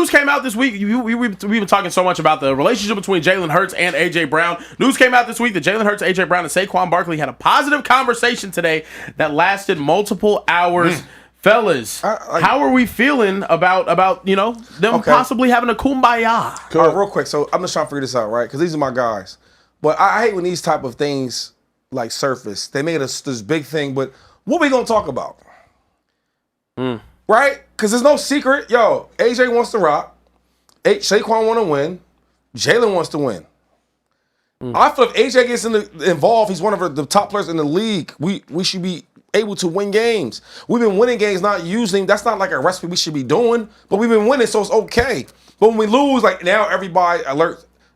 News came out this week. We've been talking so much about the relationship between Jalen Hurts and A.J. Brown. News came out this week that Jalen Hurts, A.J. Brown, and Saquon Barkley had a positive conversation today that lasted multiple hours. Fellas, how are we feeling about them possibly having a kumbaya? All right, real quick. So I'm just trying to figure this out, right? Because these are my guys. But I hate when these type of things like surface. They made us this big thing, but what we gonna talk about? Right? Because there's no secret. Yo, AJ wants to rock. Saquon want to win. Jalen wants to win. I feel if AJ gets involved, he's one of the top players in the league. We should be able to win games. We've been winning games, that's not like a recipe we should be doing, but we've been winning, so it's okay. But when we lose, like now everybody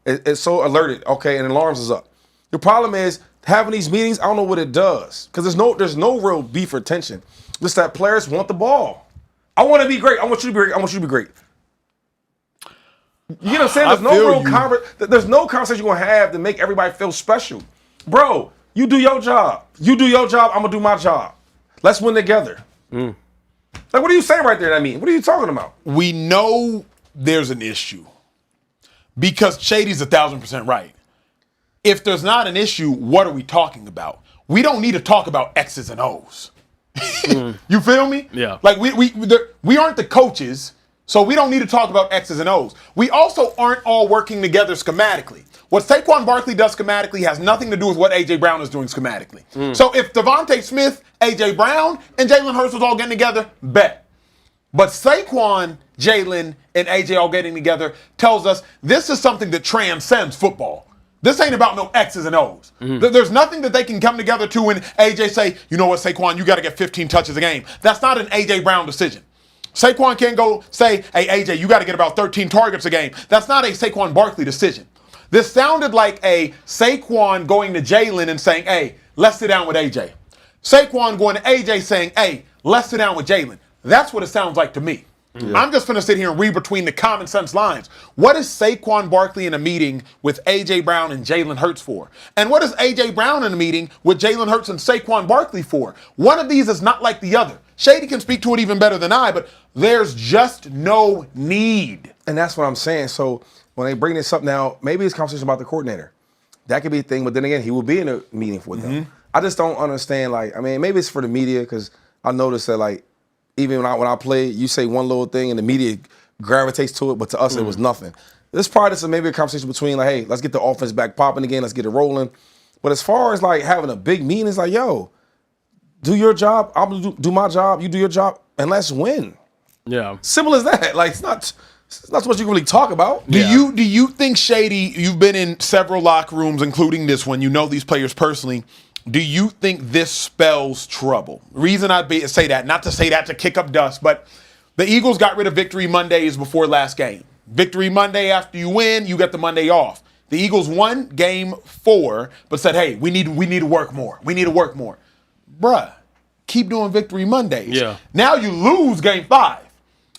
is so alerted, okay, and alarms is up. The problem is having these meetings, I don't know what it does. Because there's no real beef or tension. Just that players want the ball. I want to be great. I want you to be great. I want you to be great. You know what I'm saying? There's no conversation you're going to have to make everybody feel special. Bro, you do your job. You do your job. I'm going to do my job. Let's win together. Like, what are you saying right there? I mean, what are you talking about? We know there's an issue because Shady's 1,000% right. If there's not an issue, what are we talking about? We don't need to talk about X's and O's. You feel me? Yeah. Like we aren't the coaches, so we don't need to talk about X's and O's. We also aren't all working together schematically. What Saquon Barkley does schematically has nothing to do with what A.J. Brown is doing schematically. So if Devontae Smith, A.J. Brown, and Jalen Hurts was all getting together, bet. But Saquon, Jalen, and A.J. all getting together tells us this is something that transcends football. This ain't about no X's and O's. There's nothing that they can come together to when A.J. say, you know what, Saquon, you got to get 15 touches a game. That's not an A.J. Brown decision. Saquon can't go say, hey, A.J., you got to get about 13 targets a game. That's not a Saquon Barkley decision. This sounded like a Saquon going to Jalen and saying, hey, let's sit down with A.J. Saquon going to A.J. saying, hey, let's sit down with Jalen. That's what it sounds like to me. Yeah. I'm just going to sit here and read between the common sense lines. What is Saquon Barkley in a meeting with A.J. Brown and Jalen Hurts for? And what is A.J. Brown in a meeting with Jalen Hurts and Saquon Barkley for? One of these is not like the other. Shady can speak to it even better than I, but there's just no need. And that's what I'm saying. So when they bring this up now, maybe it's a conversation about the coordinator. That could be a thing, but then again, he will be in a meeting with them. I just don't understand, maybe it's for the media, because I noticed that, even when I play, you say one little thing and the media gravitates to it, but to us it was nothing. This part is maybe a conversation between hey, let's get the offense back popping again, let's get it rolling. But as far as having a big meeting, it's yo, do your job, I'll do my job, you do your job, and let's win. Yeah. Simple as that. It's not so much you can really talk about. Do you think, Shady, you've been in several locker rooms, including this one, you know these players personally. Do you think this spells trouble? Reason I say that, not to say that to kick up dust, but the Eagles got rid of Victory Mondays before last game. Victory Monday, after you win, you get the Monday off. The Eagles won game 4, but said, hey, we need to work more. We need to work more. Bruh, keep doing Victory Mondays. Yeah. Now you lose game 5.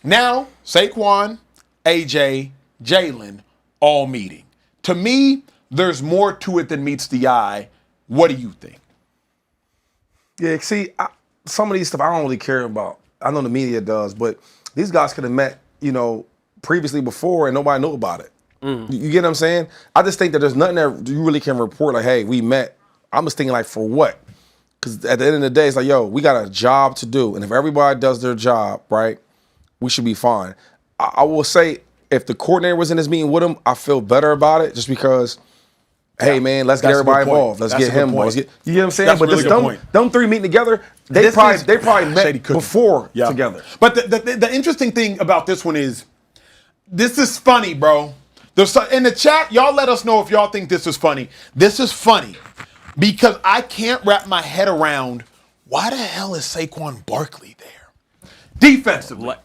Now, Saquon, AJ, Jalen, all meeting. To me, there's more to it than meets the eye. What do you think? Yeah, see, some of these stuff I don't really care about. I know the media does, but these guys could have met, previously before and nobody knew about it. You get what I'm saying? I just think that there's nothing that you really can report hey, we met. I'm just thinking for what? Because at the end of the day, it's yo, we got a job to do. And if everybody does their job, right, we should be fine. I will say if the coordinator was in this meeting with him, I feel better about it just because hey man, let's get everybody involved. Let's get him involved. You know what I'm saying? That's but really them three meeting together, they probably met before together. But the interesting thing about this one is, this is funny, bro. In the chat, y'all let us know if y'all think this is funny. This is funny because I can't wrap my head around why the hell is Saquon Barkley there? Defensively.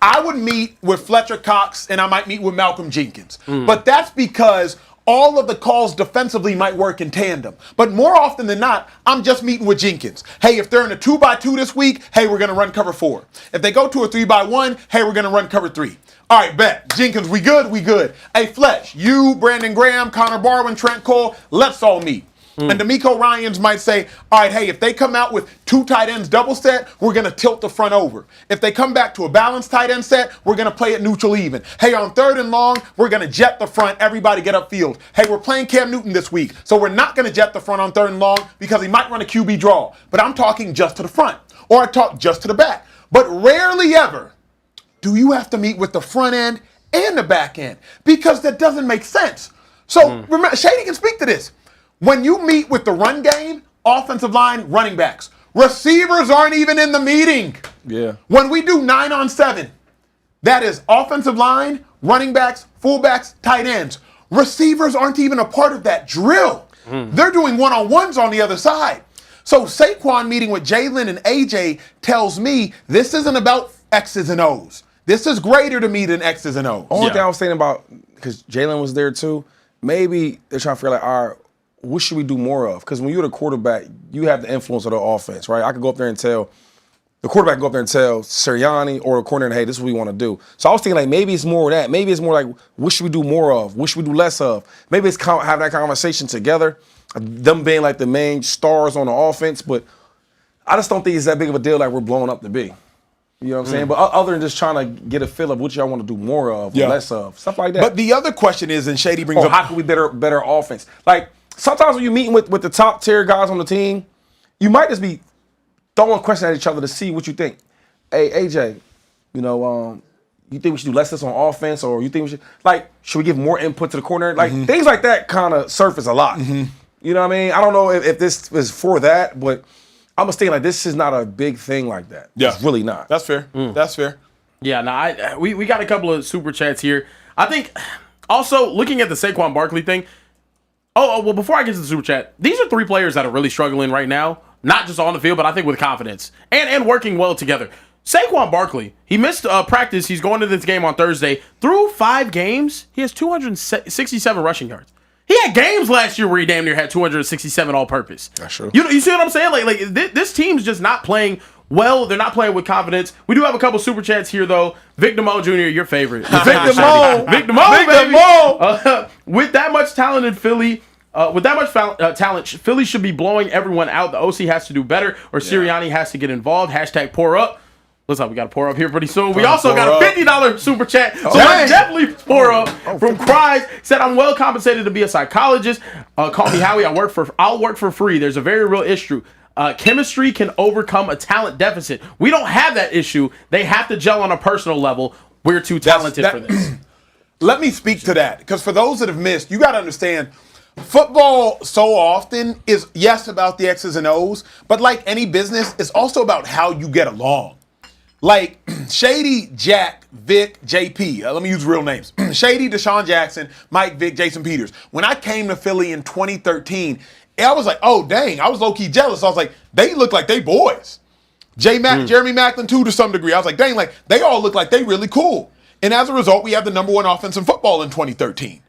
I would meet with Fletcher Cox and I might meet with Malcolm Jenkins. But that's because all of the calls defensively might work in tandem. But more often than not, I'm just meeting with Jenkins. Hey, if they're in a 2x2 this week, hey, we're going to run cover 4. If they go to a 3x1, hey, we're going to run cover 3. All right, bet. Jenkins, we good? We good. Hey, Fletch, you, Brandon Graham, Connor Barwin, Trent Cole, let's all meet. And D'Amico Ryans might say, all right, hey, if they come out with 2 tight ends double set, we're going to tilt the front over. If they come back to a balanced tight end set, we're going to play it neutral even. Hey, on 3rd and long, we're going to jet the front. Everybody get upfield. Hey, we're playing Cam Newton this week, so we're not going to jet the front on 3rd and long because he might run a QB draw. But I'm talking just to the front, or I talk just to the back. But rarely ever do you have to meet with the front end and the back end, because that doesn't make sense. So remember, Shady can speak to this. When you meet with the run game, offensive line, running backs, receivers aren't even in the meeting. Yeah. When we do 9-on-7, that is offensive line, running backs, fullbacks, tight ends. Receivers aren't even a part of that drill. They're doing one-on-ones on the other side. So Saquon meeting with Jalen and AJ tells me this isn't about X's and O's. This is greater to me than X's and O's. Only thing I was thinking about, because Jalen was there too, maybe they're trying to figure out, all right, what should we do more of? Because when you're the quarterback, you have the influence of the offense, right? I could go up there and tell, the quarterback can go up there and tell Sirianni or the coordinator, hey, this is what we want to do. So I was thinking, like, maybe it's more of that. Maybe it's more like, what should we do more of? What should we do less of? Maybe it's have that conversation together, them being like the main stars on the offense, but I just don't think it's that big of a deal like we're blowing up to be. You know what I'm saying? But other than just trying to get a feel of what y'all want to do more of or less of, stuff like that. But the other question is, and Shady brings up, how can we better offense? Like, sometimes when you're meeting with the top tier guys on the team, you might just be throwing questions at each other to see what you think. Hey, AJ, you think we should do less this on offense, or you think should we give more input to the corner? Like, things like that kind of surface a lot. You know what I mean? I don't know if this is for that, but I'm just thinking, like, this is not a big thing like that. Yeah. It's really not. That's fair. That's fair. Yeah, no, we got a couple of super chats here. I think also looking at the Saquon Barkley thing. Well, before I get to the super chat, these are 3 players that are really struggling right now, not just on the field, but I think with confidence and working well together. Saquon Barkley, he missed practice. He's going to this game on Thursday. Through 5 games, he has 267 rushing yards. He had games last year where he damn near had 267 all-purpose. That's true. You see what I'm saying? Like this team's just not playing well. They're not playing with confidence. We do have a couple super chats here, though. Vic DeMo Jr., your favorite. Vic DeMo, baby. With that much talent in Philly, talent, Philly should be blowing everyone out. The OC has to do better, or Sirianni has to get involved. # pour up. Looks like we got to pour up here pretty soon. We also got a $50 super chat. So let's definitely pour up. From Cries, said, I'm well compensated to be a psychologist. Call me Howie. I'll work for free. There's a very real issue. Chemistry can overcome a talent deficit. We don't have that issue. They have to gel on a personal level. We're too talented for this. Let me speak to that, because for those that have missed, you got to understand, football so often is, yes, about the X's and O's, but like any business, it's also about how you get along. Like Shady, Jack, Vic, JP. Let me use real names. Shady, Deshaun Jackson, Mike, Vic, Jason Peters. When I came to Philly in 2013, I was like, oh, dang. I was low-key jealous. I was like, they look like they boys. Jeremy Maclin, too, to some degree. I was like, dang, like, they all look like they really cool. And as a result, we have the #1 offense in football in 2013.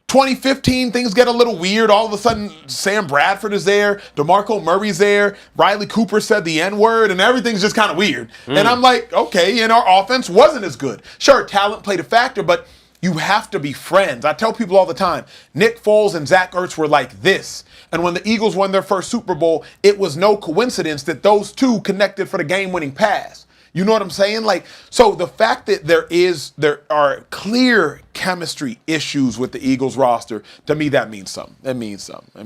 2015, things get a little weird. All of a sudden, Sam Bradford is there. DeMarco Murray's there. Riley Cooper said the N-word, and everything's just kind of weird. And I'm like, okay, and our offense wasn't as good. Sure, talent played a factor, but you have to be friends. I tell people all the time, Nick Foles and Zach Ertz were like this. And when the Eagles won their first Super Bowl, it was no coincidence that those two connected for the game-winning pass. You know what I'm saying? Like, so the fact that there are clear chemistry issues with the Eagles roster, to me, that means something. It means something.